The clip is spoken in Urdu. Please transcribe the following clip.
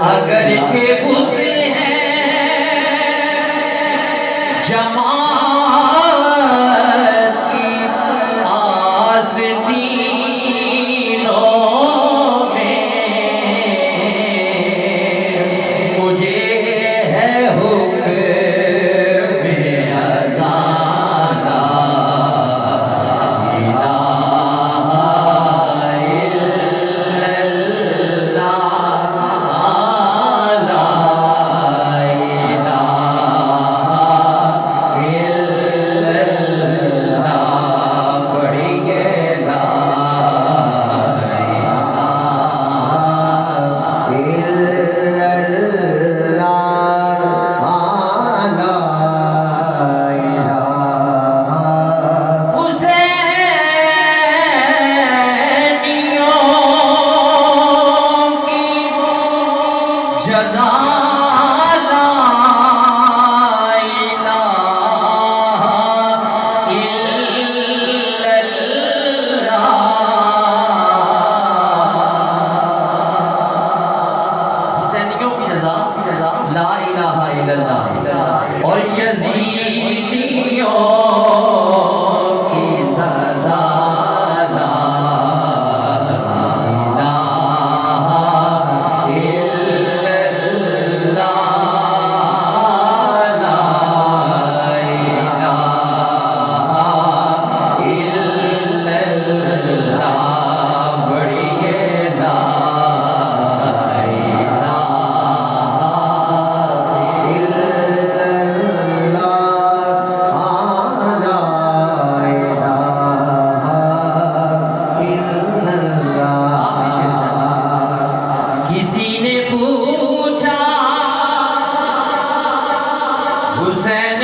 اگرچہ بت ہیں جماعت کی آستینوں میں، مجھے ہے حکم اذان لا الہ الا اللہ، لا الہ الا اللہ، پڑھیے لا حسینیوں کی جزا لا الہ الا اللہ، حسینیوں کی جزا لا الہ الا اللہ، اور یزیدیوں کی سزا لا الہ الا اللہ، لا الہ الا اللہ، پڑھیے لا الہ کسی نے پوچھا حسین